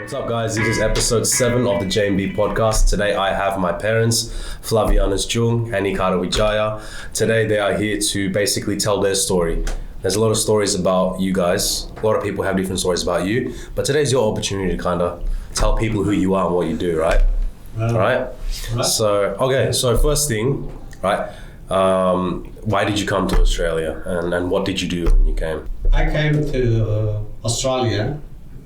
What's up, guys? This is episode 7 of the J&B Podcast. Today I have my parents, Julian Djung, Anni Wijaya. Today they are here to basically tell their story. There's a lot of stories about you guys. A lot of people have different stories about you. But today's your opportunity to kind of tell people who you are and what you do, right? All right? So first thing, right? Why did you come to Australia and what did you do when you came? I came to Australia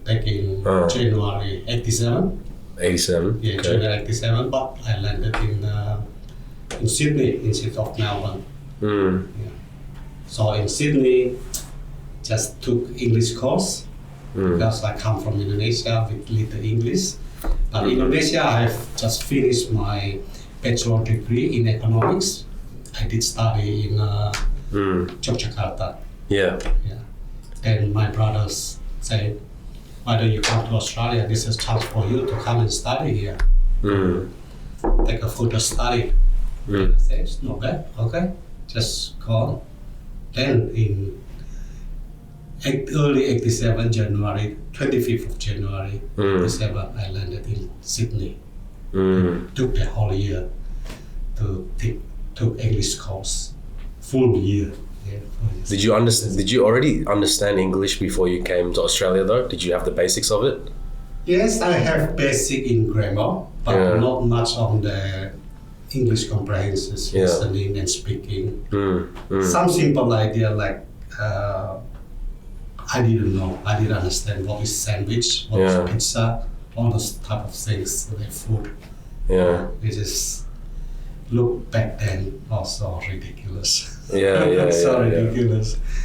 back in January 87. 87? Yeah, okay. January 87, but I landed in Sydney instead of Melbourne. Yeah. So in Sydney, just took English course because I come from Indonesia with little English. But in Indonesia, I've just finished my bachelor degree in economics. I did study in Yogyakarta. Yeah. Then my brothers say, why don't you come to Australia? This is a chance for you to come and study here. Take a further study. I said, it's not bad, okay, just go on. Then in early 87, January, 25th of January, 87, I landed in Sydney. Took the whole year to took English course, full year. Yeah, Did you already understand English before you came to Australia though? Did you have the basics of it? Yes, I have basic in grammar, but not much on the English comprehensions, listening and speaking. Some simple idea like I didn't know. I didn't understand what is sandwich, what is pizza, all those type of things, the food. It is look back then also ridiculous. Ridiculous.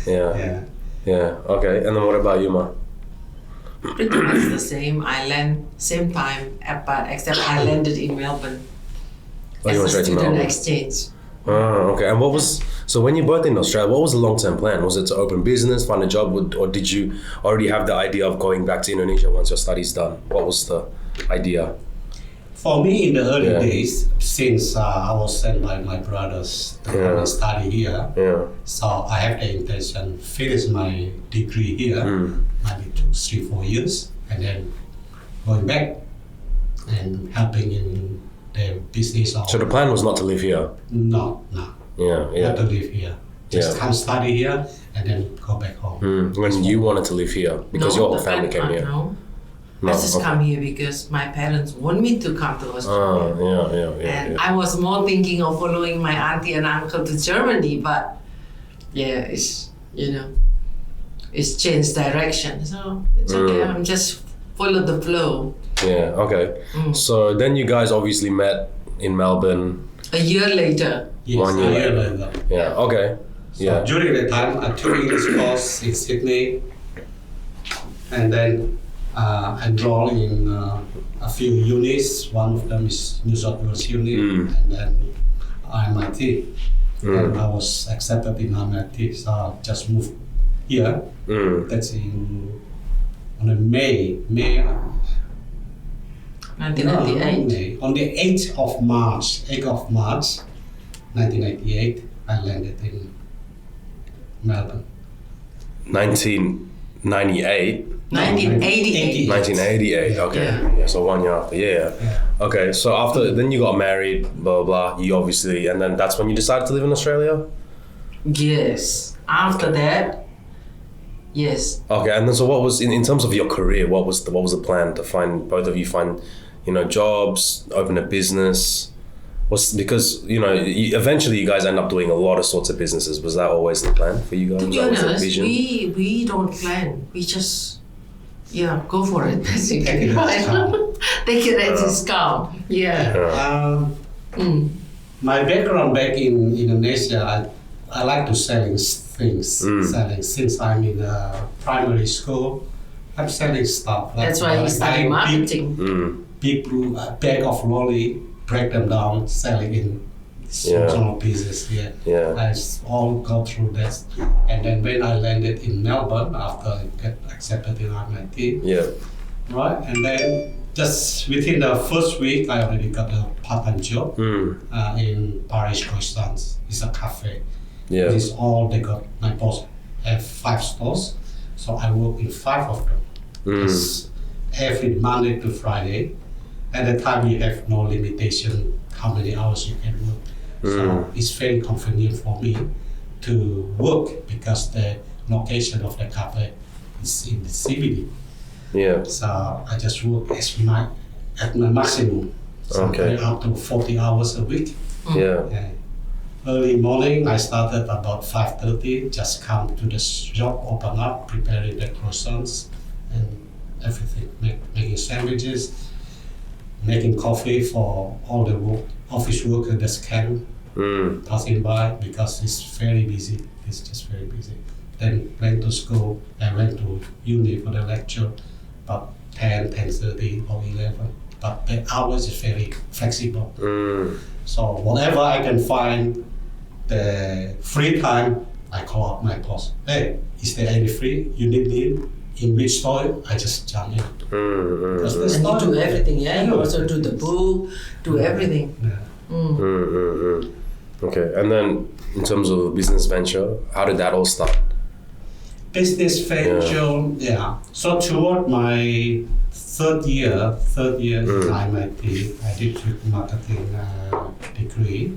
Okay, and then what about you, Ma? Pretty much the same. I landed same time, but except I landed in Melbourne as a student exchange. Okay. And so when you both in Australia, what was the long-term plan? Was it to open business, find a job, or did you already have the idea of going back to Indonesia once your study's done? What was the idea? For me, in the early days, since I was sent by my brothers to come and study here, so I have the intention to finish my degree here, maybe 3-4 years, and then going back and helping in the business. So the plan was not to live here? No. Not to live here. Just come study here and then go back home. When you wanted to live here, because your whole family came here? I just come here because my parents want me to come to Australia. And I was more thinking of following my auntie and uncle to Germany, but it's changed direction. So it's okay. I'm just follow the flow. So then you guys obviously met in Melbourne. A year later. Yes, 1 year later. So during the time, I took English course in Sydney, and then I enrolled in a few unis. One of them is New South Wales Uni, and then MIT. And I was accepted in MIT, so I just moved here. That's on May 1998. On the 8th of March, 1998, I landed in Melbourne. 1998? 1988. 1988, okay. So 1 year after, Okay, so after, then you got married, blah, blah, you obviously, and then that's when you decided to live in Australia? Yes. After that, yes. Okay, and then so what was, in terms of your career, what was the plan to both of you find, jobs, open a business? Because, eventually you guys end up doing a lot of sorts of businesses. Was that always the plan for you guys? To be honest, we don't plan. We just, go for it, basically. Take it as it's come. My background back in Indonesia, I like to selling things. Selling. Since I'm in primary school, I'm selling stuff. That's why you study marketing. Big bag of lolly, break them down, selling in small pieces. I all go through that. And then when I landed in Melbourne after I got accepted in MIT, right, and then just within the first week, I already got a part-time job in Paris Croissants. It's a cafe. This is all they got. My boss have 5 stores, so I work in 5 of them. every Monday to Friday. At the time, you have no limitation how many hours you can work. So it's very convenient for me to work because the location of the cafe is in the CBD. Yeah. So I just work at my maximum. So up to 40 hours a week. Yeah. Early morning, I started about 5:30. Just come to the shop, open up, preparing the croissants and everything, making sandwiches, making coffee for all the office workers that can passing by because it's very busy. It's just very busy. Then went to school. I went to uni for the lecture, about 10, 10:30 or 11. But the hours is very flexible. So whatever I can find, the free time, I call up my boss. Hey, is there any free? You need me in which store? I just jump in. And you do everything, yeah? You also do the book, do everything. Okay, and then in terms of business venture, how did that all start? Business venture, So toward my third year in MIT, I did marketing degree.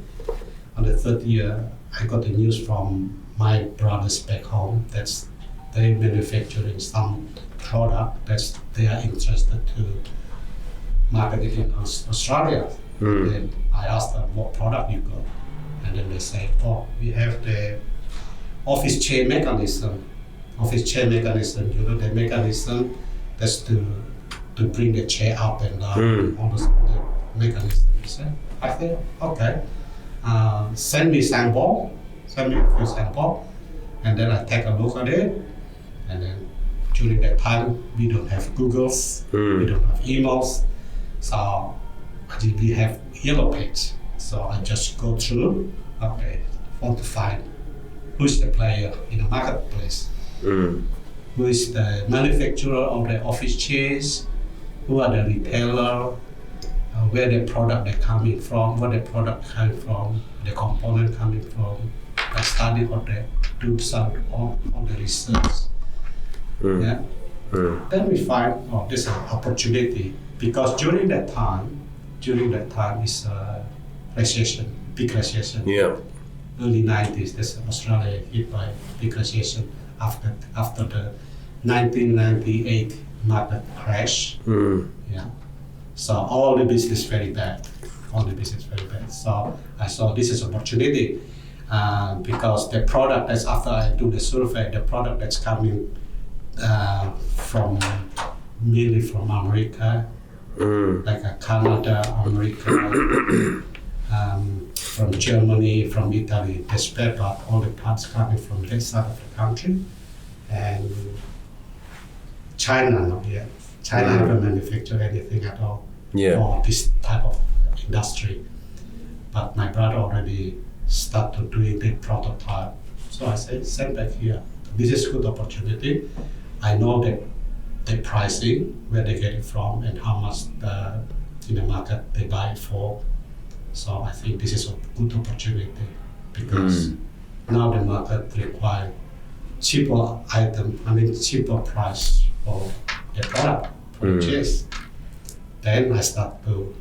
On the third year, I got the news from my brothers back home that they manufacturing some product that they are interested to market it in Australia. Then I asked them what product you got, and then they say, we have the office chair mechanism. You know, the mechanism that's to bring the chair up and down. All the mechanisms. I said, okay. Send me a few sample, and then I take a look at it. And then during that time, we don't have Googles, we don't have emails, so we have yellow page. So I just go through, want to find who's the player in the marketplace, who is the manufacturer of the office chairs, who are the retailer, where the product they coming from, what the product coming from, the component coming from. I study do some on the research. Then we find this is an opportunity because during that time is recession, big recession. Yeah. Early 90s, this Australia hit by big recession after the 1998 market crash. So all the business very bad. So I saw this is opportunity because the product that's after I do the survey, the product that's coming mainly from America, like Canada, America, from Germany, from Italy, the spare part, all the parts coming from that side of the country, and China not yet. China haven't manufactured anything at all for this type of industry. But my brother already started doing the prototype. So I said, send back here. This is good opportunity. I know that the pricing, where they get it from and how much in the market they buy it for. So I think this is a good opportunity because now the market requires cheaper cheaper price for the product, purchase. Then I start to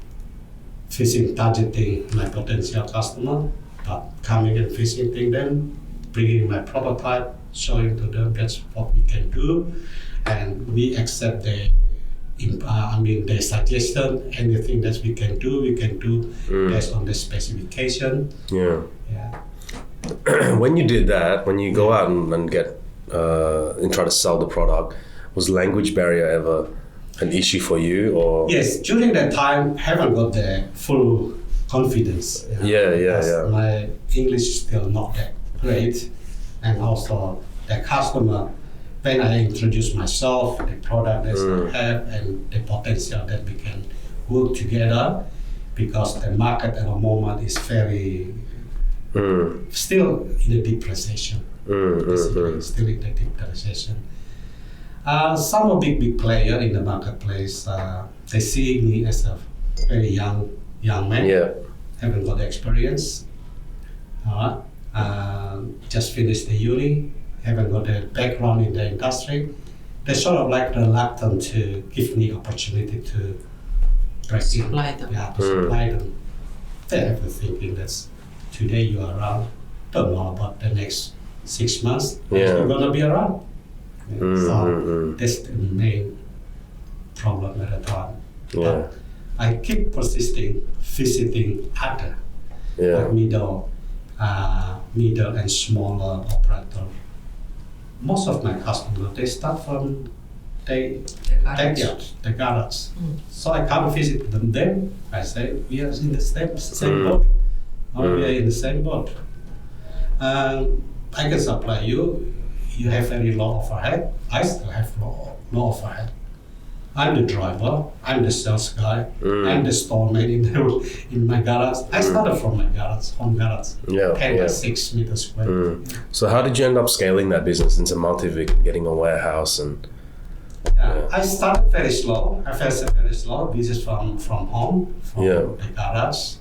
targeting my potential customer, but coming and visiting them, bringing my prototype, showing to them that's what we can do, and we accept their suggestion. Anything that we can do based on the specification. When you did that, when you go out and get and try to sell the product, was language barrier ever an issue for you, or? Yes, during that time, haven't got the full confidence. My English is still not that great, and also the customer. When I introduce myself, the product that I have, and the potential that we can work together, because the market at the moment is very still in a deep recession. Still in a deep recession. Some big player in the marketplace, they see me as a very young man. Haven't got the experience. Just finished the uni. Haven't got a background in the industry, they're sort of like reluctant to give me opportunity to break in. Supply them. Yeah, to supply them. They have the thinking that today you are around, don't know about the next 6 months, you're gonna be around. So that's the main problem at the time. But I keep persisting, visiting other like middle and smaller operator. Most of my customers, they start from the garage. So I come visit them. Then I say we are in the same boat. Or we are in the same boat. I can supply you. You have very low overhead. I still have low overhead. I'm the driver. I'm the sales guy. I'm the store man in my garage. I started from my garage, home garage, 10 by 6 meters square. So how did you end up scaling that business into multi-vic, getting a warehouse and? I started very slow. I started very slow. Business from home, from the garage,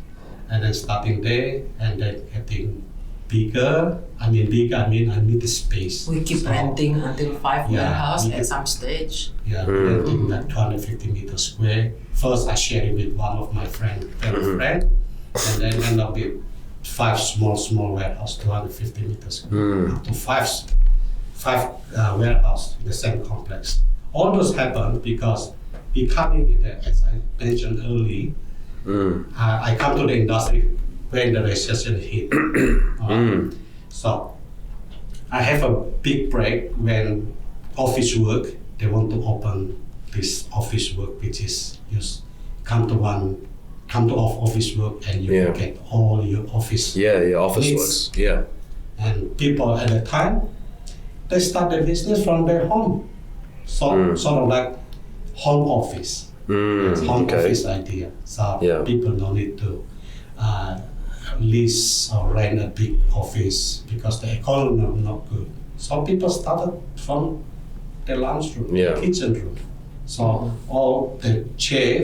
and then starting there, and then getting bigger. I mean the space. We keep renting until 5 warehouse at some stage. Renting like 250 meters square. First I share it with one of my friend, and then end up with 5 small warehouse, 250 meters square, up to 5 warehouse in the same complex. All those happen because we come in with that, as I mentioned early. I come to the industry when the recession hit. So I have a big break when office work, they want to open this office work, which is just come to office work and you get all your office office needs. works. And people at the time, they start their business from their home. So sort of like home office. Office idea. So people don't need to lease or rent a big office because the economy is not good. So people started from the lounge room, kitchen room. So all the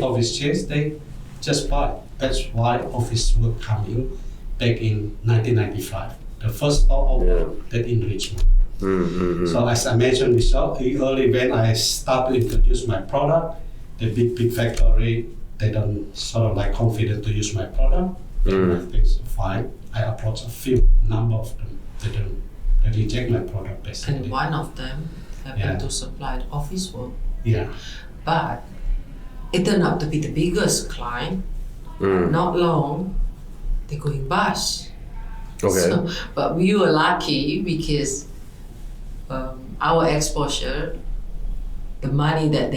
office chairs, they just buy. That's why office work coming back in 1995. The first store opened that in Richmond. So as I mentioned before, early when I start to introduce my product, the big factory, they don't sort of like confident to use my product. And I think so fine. I approach a number of them. They reject my product basically. And one of them happened to supply the office work. But it turned out to be the biggest client. Not long, they're going bust. So, but we were lucky because our exposure, the money that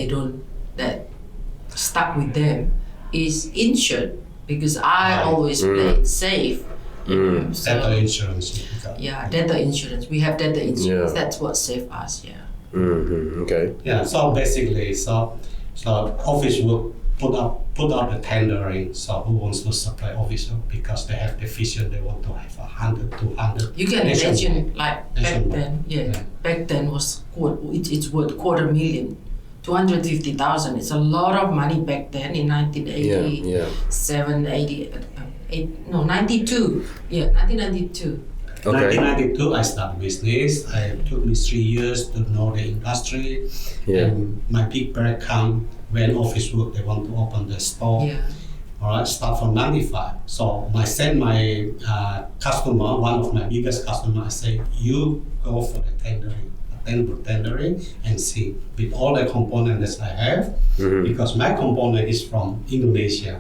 stuck with them is insured because I always played safe. Dental insurance. Dental insurance. We have dental insurance. That's what saved us. So basically, so office work put out the tendering. So who wants to supply office work because they have the vision. They want to have 100, 200. You can imagine, like back then. Back then was it's worth $250,000. 250,000. It's a lot of money back then in 1987, 92. 1992. 1992, I started business. It took me 3 years to know the industry. And my big break come when office work, they want to open the store. All right, start from 95. So I send my customer, one of my biggest customers, I say, you go for the tendering and see with all the components that I have, because my component is from Indonesia,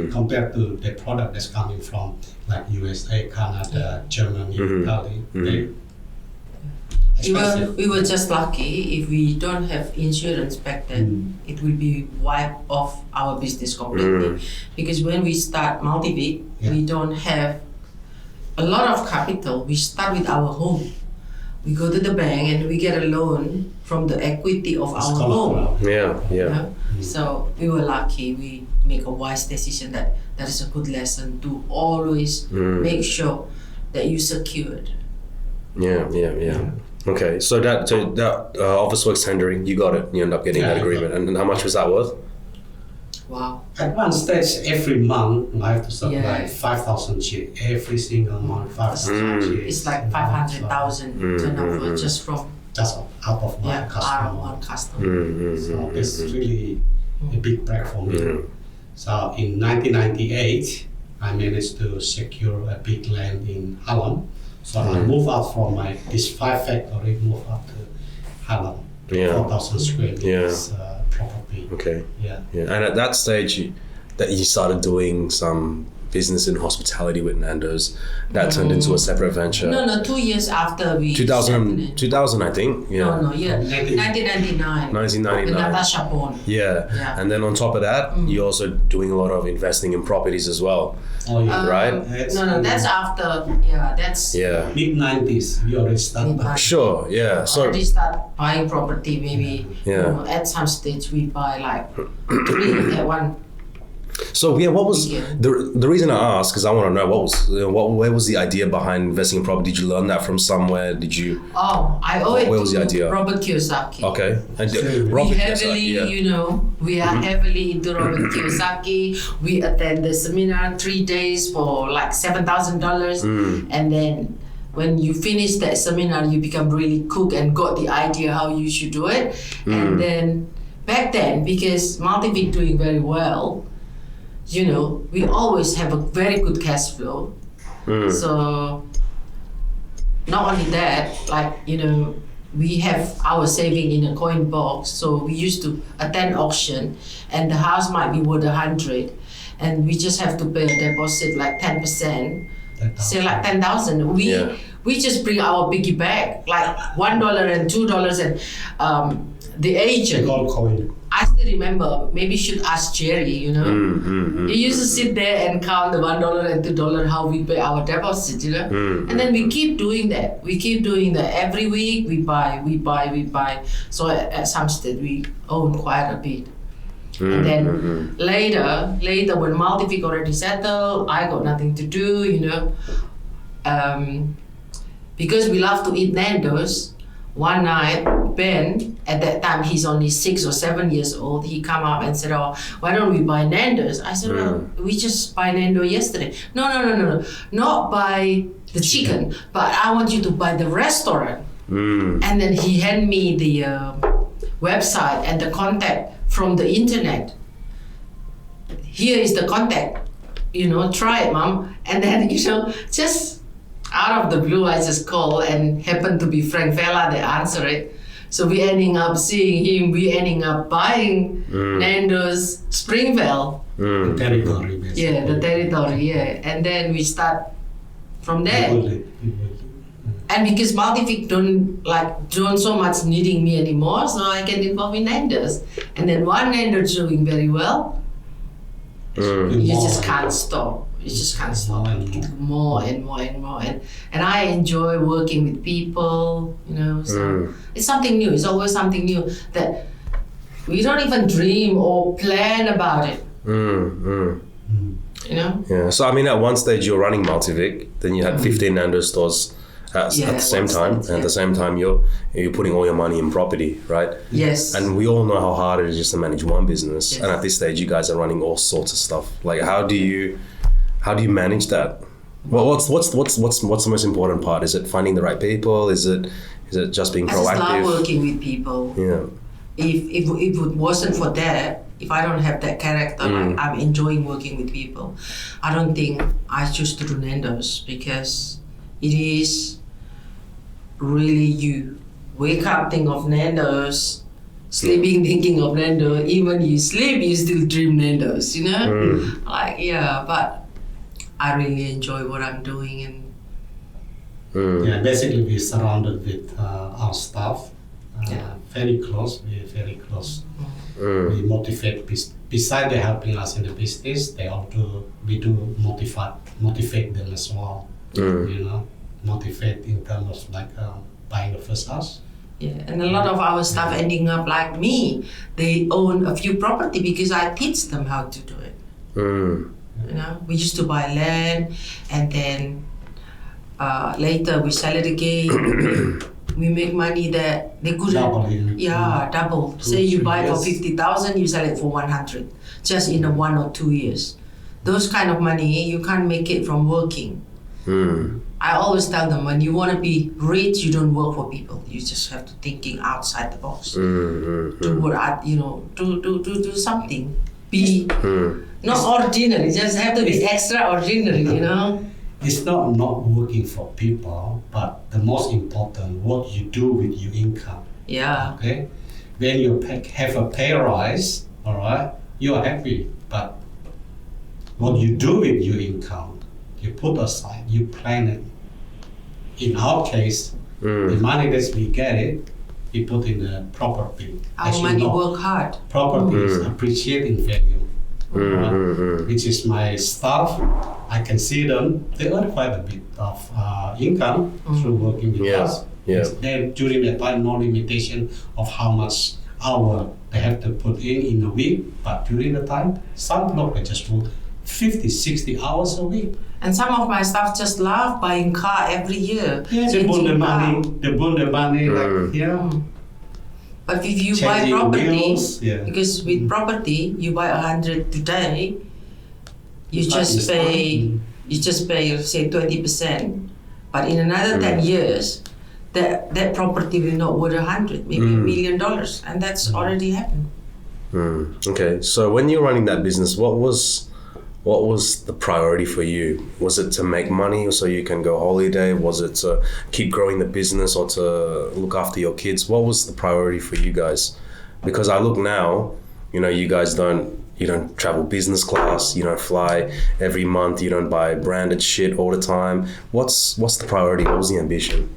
compared to the product that's coming from like USA, Canada, Germany, Italy. We were just lucky. If we don't have insurance back then, it will be wiped off our business completely. Because when we start Multivic, we don't have a lot of capital. We start with our home. We go to the bank and we get a loan from the equity of our home. So we were lucky. We make a wise decision that is a good lesson to always make sure that you secured. Okay, so that office works tendering, you got it. You end up getting that agreement, and how much was that worth? Wow. At one stage, every month I have to supply 5,000 chairs. Every single month, 5,000 chairs. It's like 500,000 turnover just from just out of one customer. So it's really a big break for me. So in 1998, I managed to secure a big land in Holland. So I moved out from this 5 factory, moved out to Holland, 4,000 square meters property. Okay. Yeah. And at that stage, that you started doing some business in hospitality with Nando's, that turned into a separate venture. No, 2 years after we 2000 I think. Yeah. No, 1999. 1999. With Natasha Bond. Yeah. And then on top of that, you're also doing a lot of investing in properties as well. Oh yeah. Right? No, that's after. That's mid 90s. We already started. Sure. Yeah. So already start buying property. Maybe at some stage we buy like 3 at one. So what was the reason I asked? Because I want to know where was the idea behind investing in property? Did you learn that from somewhere? Did you? Oh, I owe it where was the idea? Robert Kiyosaki. Okay, and we are heavily into Robert Kiyosaki. We attend the seminar 3 days for like $7,000, and then when you finish that seminar, you become really cook and got the idea how you should do it. And then back then, because Multivic doing very well, we always have a very good cash flow. So not only that, we have our saving in a coin box. So we used to attend auction, and the house might be worth 100, and we just have to pay a deposit like 10%. Say like 10,000. We just bring our piggy bank like $1 and $2, and the agent. Coin. I still remember, maybe you should ask Jerry, He used to sit there and count the $1 and $2 how we pay our deposit, And then we keep doing that. Every week we buy. So at some stage we own quite a bit. And then later when Multivic already settled, I got nothing to do, because we love to eat Nando's. One night, Ben, at that time he's only 6 or 7 years old, he come up and said, "Oh, why don't we buy Nando's?" I said, "Well, we just buy Nando yesterday." No, not buy the chicken, but I want you to buy the restaurant. And then he handed me the website and the contact from the internet. Here is the contact, try it, Mom. And then, just out of the blue, I just called, and happened to be Frank Vela that answered it. So we ending up seeing him, we ending up buying Nando's Springvale. The territory, basically. Yeah, the territory, And then we start from there. And because Multivic don't so much needing me anymore, so I get involved in Nando's. And then one Nando's doing very well, you just can't stop. You just can't stop. More and more. And I enjoy working with people, so it's something new. It's always something new that we don't even dream or plan about it. Yeah. So at one stage you're running Multivic, then you had 15 Nando's stores at the same time. And at the same time you're putting all your money in property, right? Yes. And we all know how hard it is just to manage one business. Yes. And at this stage you guys are running all sorts of stuff. Like how do you manage that? Well, what's the most important part? Is it finding the right people? Is it just being proactive? I just love working with people. Yeah. If it wasn't for that, if I don't have that character, I'm enjoying working with people. I don't think I choose to do Nando's because it is really you wake up, think of Nando's, sleeping thinking of Nando's. Even you sleep, you still dream Nando's. But I really enjoy what I'm doing, and basically we're surrounded with our staff, very close. We're very close. We motivate. Besides they helping us in the business, we do motivate them as well. Motivate in terms of buying the first house. Yeah, and a lot of our staff ending up like me. They own a few property because I teach them how to do it. We used to buy land, and then later we sell it again. We make money that they couldn't. Double. Say you buy for 50,000, you sell it for 100, just in 1 or 2 years. Those kind of money you can't make it from working. I always tell them, when you want to be rich, you don't work for people. You just have to thinking outside the box. To work, do something. Be not ordinary. Just have to be extraordinary. It's not working for people, but the most important, what you do with your income. Yeah. Okay. When you have a pay rise, all right, you are happy. But what you do with your income, you put aside, you plan it. In our case, the money that we get it, we put in the property. Our money work hard. Property is appreciate in value. Which is my staff. I can see them. They earn quite a bit of income through working with us. Yeah. Then during that time, no limitation of how much hour they have to put in a week. But during the time, some people just work 50, 60 hours a week. And some of my staff just love buying car every year. Yeah, they burn the money. But if you buy property, because with property, you buy 100 today, you just pay say 20%. But in another 10 years, that property will not worth 100, maybe $1 million, and that's already happened. Okay, so when you're running that business, what was the priority for you? Was it to make money so you can go holiday? Was it to keep growing the business or to look after your kids? What was the priority for you guys? Because I look now, you guys you don't travel business class, you don't fly every month, you don't buy branded shit all the time. What's the priority? What was the ambition?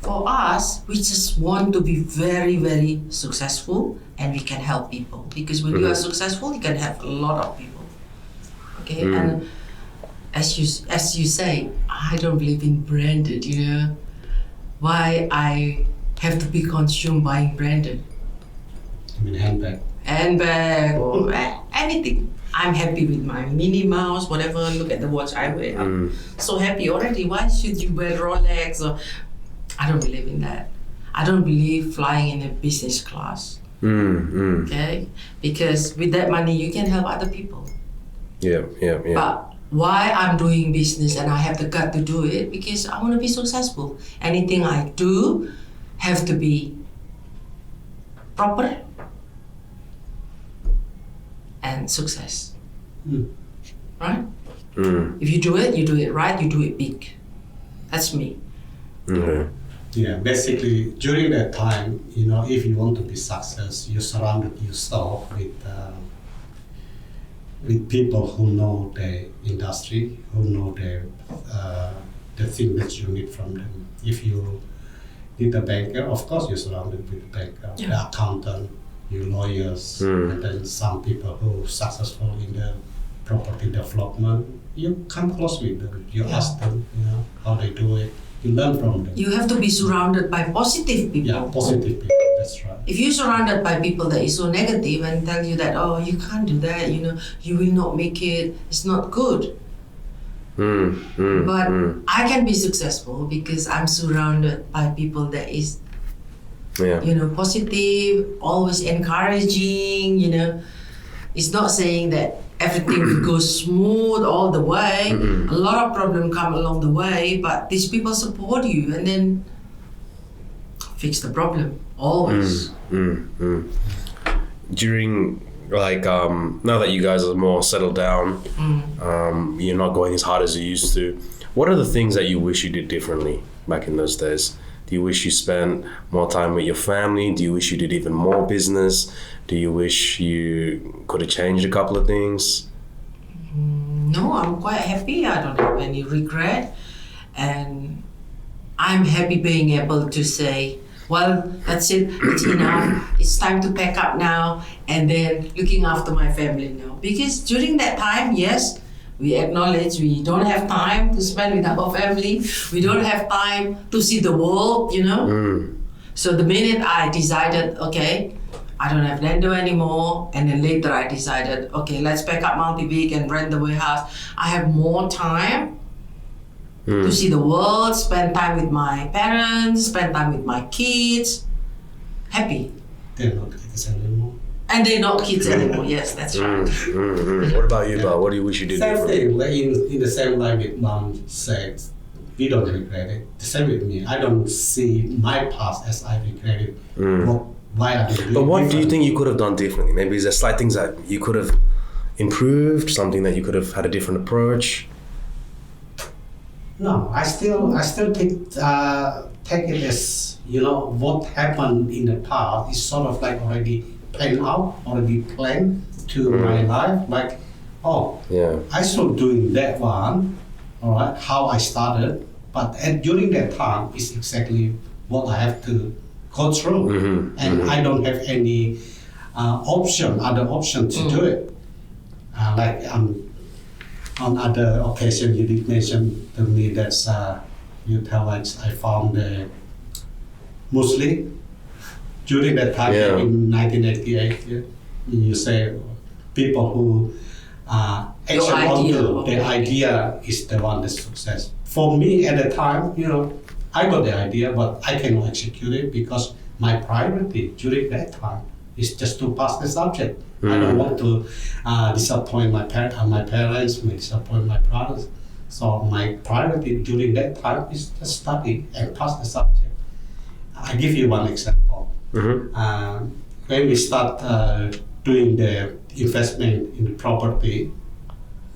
For us, we just want to be very, very successful, and we can help people. Because when you are successful, you can help a lot of people. Okay, and as you say, I don't believe in branded. Why I have to be consumed buying branded? I mean handbag or anything. I'm happy with my Minnie Mouse, whatever. Look at the watch I wear. I'm so happy already. Why should you wear Rolex? I don't believe in that. I don't believe flying in a business class. Okay? Because with that money, you can help other people. Yeah. But why I'm doing business and I have the gut to do it? Because I want to be successful. Anything I do have to be proper and success. Right? If you do it right, you do it big. That's me. Okay. Yeah, basically during that time, if you want to be successful, you surrounded yourself with people who know the industry, who know the thing that you need from them. If you need a banker, of course you're surrounded with a banker, the accountant, your lawyers, and then some people who are successful in the property development. You come close with them, you ask them, how they do it. You learn from them. You have to be surrounded by positive people. Yeah, positive people, that's right. If you're surrounded by people that is so negative and tell you that, you can't do that, you will not make it, it's not good. But I can be successful because I'm surrounded by people that is, positive, always encouraging, It's not saying that everything will go smooth all the way. A lot of problems come along the way, but these people support you and then fix the problem, always. During, now that you guys are more settled down, you're not going as hard as you used to, what are the things that you wish you did differently back in those days? Do you wish you spent more time with your family? Do you wish you did even more business? Do you wish you could have changed a couple of things? No, I'm quite happy. I don't have any regret. And I'm happy being able to say, well, that's it, it's enough. It's time to pack up now and then looking after my family now. Because during that time, yes, we acknowledge we don't have time to spend with our family. We don't have time to see the world, So the minute I decided, okay, I don't have Lando anymore, and then later I decided, okay, let's pack up multi-week and rent the warehouse. I have more time to see the world, spend time with my parents, spend time with my kids. Happy. They're not kids anymore. And they're not kids anymore. Yes, that's right. What about you, Bao? What do you wish you did Same differently? thing, like in the same line with mom said, we don't regret it. The same with me. I don't see my past as I regret it. Why are they doing But what do you different? think you could have done differently? Maybe is there slight things that you could have improved, something that you could have had a different approach? No, I still take it as, what happened in the past is sort of like already planned out, already planned to my life. Like, I should doing that one, all right, how I started, but during that time is exactly what I have to go through, and I don't have any other option to do it. On other occasion, you did mention to me that you tell us I found a Muslim during that time in 1988. Yeah? You say people who actually on the idea is the one that's success. For me at the time, I got the idea, but I cannot execute it because my priority during that time is just to pass the subject. I don't want to disappoint my parents, disappoint my brothers. So my priority during that time is to study and pass the subject. I give you one example. When we start doing the investment in the property,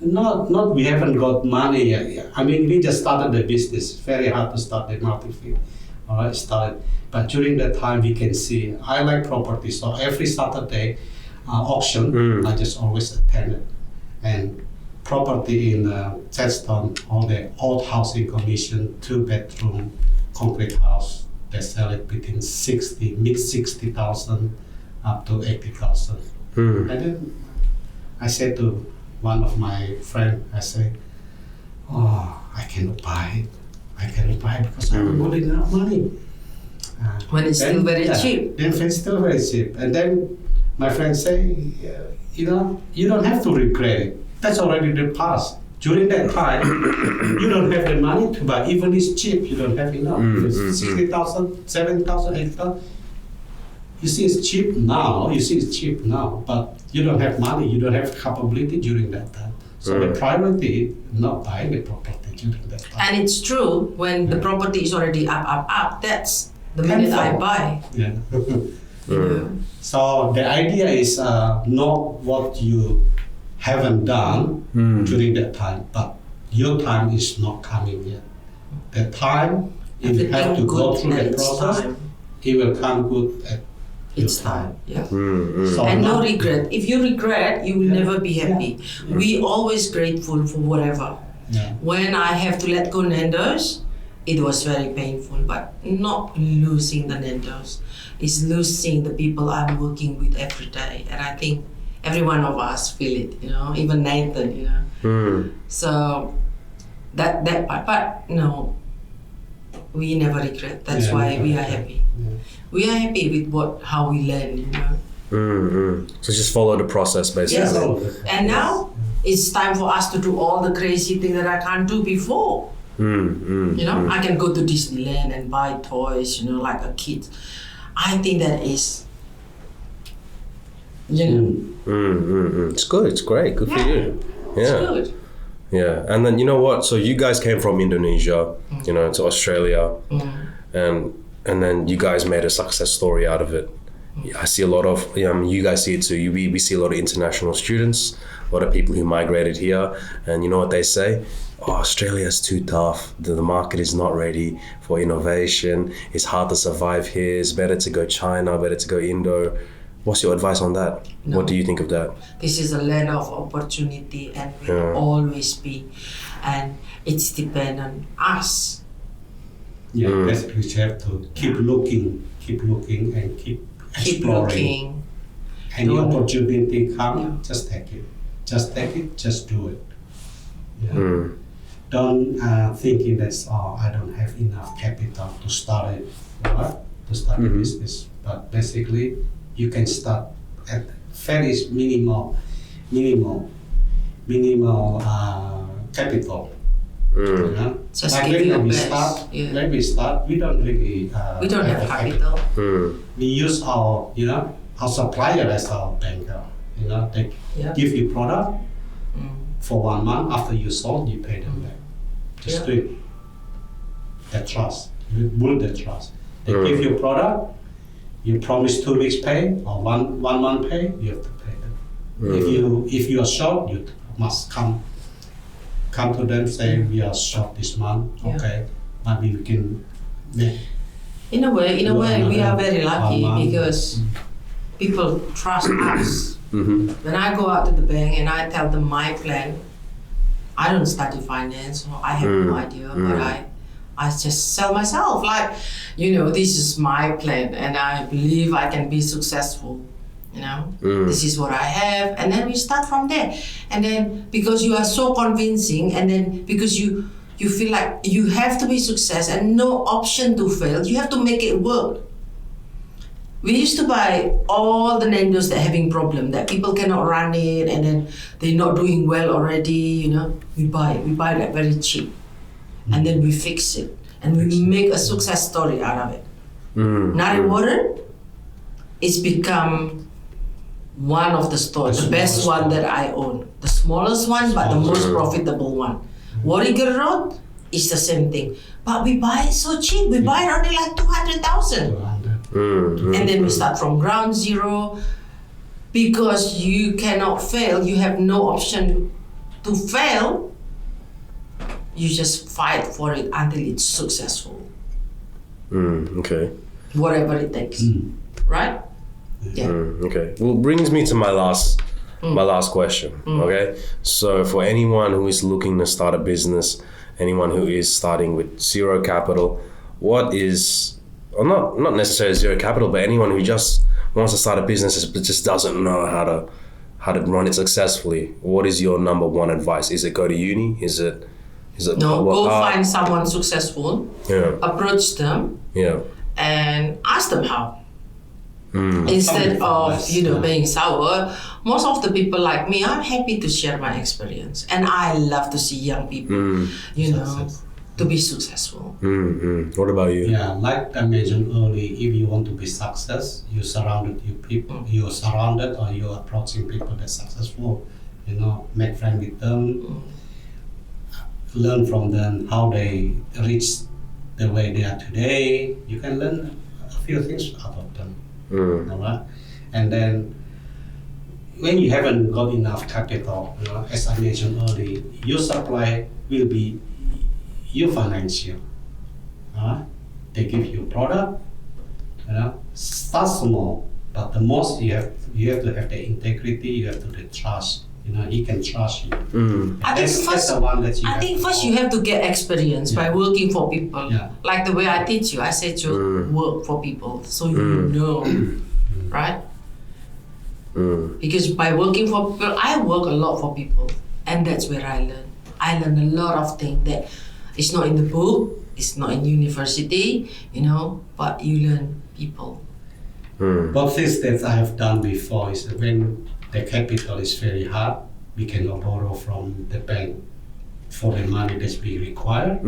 not we haven't got money yet. I mean, we just started the business. Very hard to start the multi-field. All right, started. But during that time, we can see I like property. So every Saturday auction, I just always attend it. And property in Chadstone, all the old housing commission, 2-bedroom concrete house, they sell it between mid 60,000 up to 80,000. And then I said to one of my friends, I said, I cannot buy it. I cannot buy it because I haven't got enough money. When it's still very cheap. Then it's still very cheap. And then my friend say, you don't have to regret it. That's already the past. During that time, you don't have the money to buy. Even it's cheap, you don't have enough. If it's 60,000, 70,000, 80,000. You see it's cheap now, but you don't have money, you don't have capability during that time. So the priority not buying the property during that time. And it's true, when the property is already up, that's the minute I buy. Yeah. So the idea is not what you haven't done during that time, but your time is not coming yet. The time, if you have to go through the process, it will come good at its time. Yeah. So and no regret. If you regret, you will never be happy. We always grateful for whatever. When I have to let go Nando's, it was very painful, but not losing the Nando's. It's losing the people I'm working with every day. And I think every one of us feel it, even Nathan, So that part, but no, we never regret. That's why we are happy. We are happy with how we learn, So just follow the process, basically. Yes. And now it's time for us to do all the crazy things that I can't do before. I can go to Disneyland and buy toys, like a kid. I think that is, It's good. It's great. Good for you. Yeah. It's good. Yeah. And then you know what? So you guys came from Indonesia, to Australia, and then you guys made a success story out of it. I see a lot of, you guys see it too. We see a lot of international students, a lot of people who migrated here, and you know what they say? Australia's too tough. The market is not ready for innovation. It's hard to survive here. It's better to go China, better to go Indo. What's your advice on that? No. What do you think of that? This is a land of opportunity and will always be. And it's depend on us. Yeah, basically you have to keep looking and keep exploring. Any opportunity come, just take it. Just take it, just do it. Yeah. Don't thinking that I don't have enough capital to start it, right? To start a business. But basically, you can start at very minimal capital. Just like give when your we best. start, when we start, we don't really we don't have capital. We use our, our supplier as our banker. You know, they give you product for 1 month. After you sold, you pay them back. Just do it. That trust. You build that trust. They give you product. You promise 2 weeks pay or one month pay. You have to pay them. If you are short, you must come to them, say we are short this month. Okay, maybe we can. In a way, we are very lucky because people trust us. When I go out to the bank and I tell them my plan, I don't study finance, so I have no idea, but I just sell myself. Like, this is my plan, and I believe I can be successful. This is what I have, and then we start from there. And then because you are so convincing, and then because you feel like you have to be success and no option to fail, you have to make it work. We used to buy all the Nandos that are having problem, that people cannot run it, and then they're not doing well already. We buy that very cheap, and then we fix it, and we make a success story out of it. Now in Warren, it's become one of the stores, the best one that I own, the smallest one, but the most profitable one. Warrigal Road is the same thing, but we buy it so cheap. We buy it only like 200,000. And then we start from ground zero, because you cannot fail. You have no option to fail. You just fight for it until it's successful. Okay. Whatever it takes, right? Yeah. Okay. Well, brings me to my last question. Okay. So for anyone who is looking to start a business, anyone who is starting with zero capital, what is, or not necessarily zero capital, but anyone who just wants to start a business but just doesn't know how to run it successfully, what is your number one advice? Is it go to uni? Is it go find someone successful, approach them, and ask them how. Instead of being sour. Most of the people like me, I'm happy to share my experience, and I love to see young people to be successful. What about you? Yeah, like I mentioned earlier, if you want to be success, you're surrounded or you're approaching people that's successful. Make friends with them, learn from them how they reach the way they are today. You can learn a few things out of them. All right? And then when you haven't got enough capital, as I mentioned earlier, your supply will be your financial. They give you product. Start small, but the most you have to have the integrity. You have to have the trust. He can trust you. I think first you have to get experience by working for people. Like the way I teach you, I said you work for people, so you know, right? Because by working for people, I work a lot for people, and that's where I learn. I learn a lot of things that it's not in the book, it's not in university, but you learn people. But things that I have done before is when the capital is very hard, we cannot borrow from the bank for the money that we require.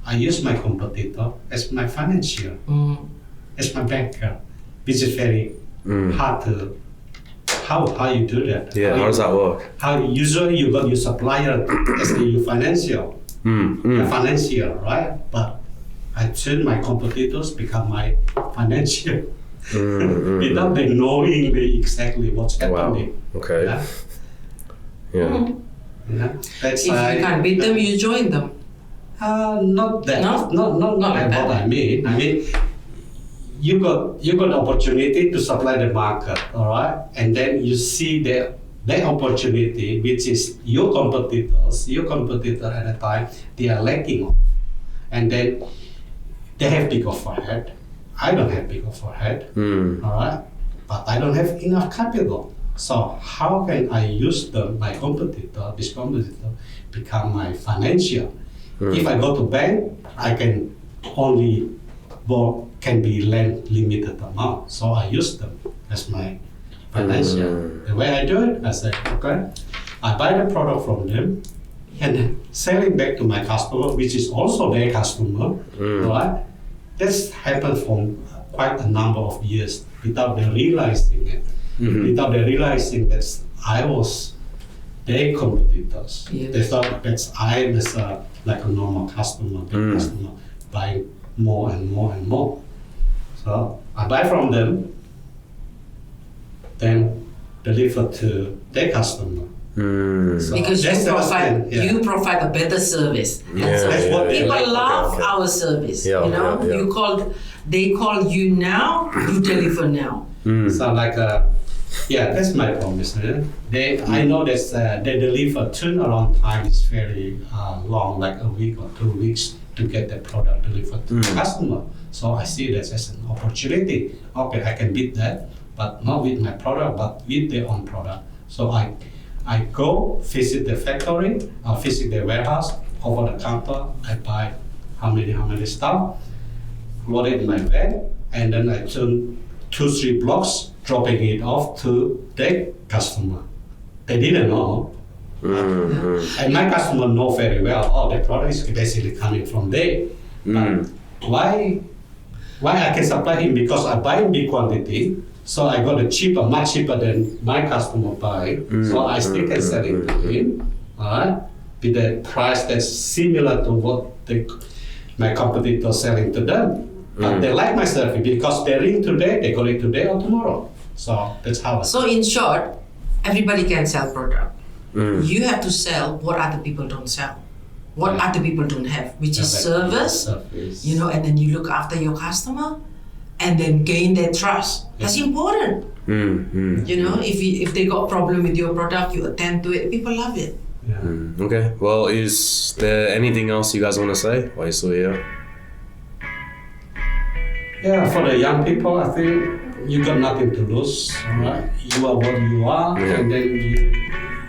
I use my competitor as my financier, as my banker, which is very hard to. How you do that? Yeah, how does that work? How usually you got your supplier as your financial, financier, right? But I turn my competitors become my financial. Without them knowing exactly what's happening. Wow. Okay. That's if you can't beat them, you join them. Not that. No? Not like that. what I mean. I mean, you got opportunity to supply the market, all right, and then you see that opportunity, which is your competitor at the time, they are lacking of, and then they have big overhead. I don't have big overhead, all right, but I don't have enough capital. So how can I use this competitor become my financial? If I go to bank, I can only can be lend limited amount. So I use them as my financial. The way I do it, I say, okay, I buy the product from them and then sell it back to my customer, which is also their customer, right? This happens from quite a number of years without them realizing it. Without them realizing that I was their competitors. Yes. They thought that I was like a normal customer, big customer, buying more and more and more. So I buy from them, then deliver to their customer. So because that's you provide a better service. Yeah, so that's what people love our service. Yeah, you know, yeah. They call you now, you deliver now. So like that's my promise. I know that they deliver turnaround time is very long, like a week or 2 weeks to get the product delivered to the customer. So I see that as an opportunity. Okay, I can beat that, but not with my product, but with their own product. So I go visit the factory, visit the warehouse, over the counter, I buy how many stuff, load it in my van, and then I turn 2-3 blocks, dropping it off to the customer. They didn't know. And my customer know very well, the product is basically coming from there. But why I can supply him? Because I buy in big quantity, so I got it much cheaper than my customer buy. So I still can sell it to him, with a price that's similar to what my competitors selling to them. But they like my service because they ring today, they got it today or tomorrow. So that's how. So in short, everybody can sell product. You have to sell what other people don't sell, what other people don't have, which is service. You know, and then you look after your customer, and then gain their trust. That's important. You know, if they got problem with your product, you attend to it. People love it. Yeah. Okay. Well, is there anything else you guys want to say while you're still here? Yeah, for the young people, I think you got nothing to lose. Right? You are what you are, and then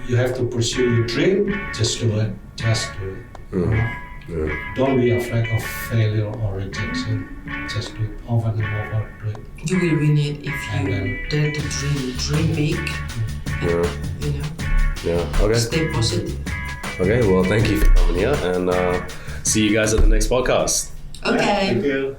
you have to pursue your dream. Just do it. Just do it. Don't be afraid of failure or rejection. Just do it over and over. Do it. You will win it if you dare to dream big. You know. Yeah. Okay. Stay positive. Okay. Well, thank you for coming here, and see you guys at the next podcast. Okay. Thank you.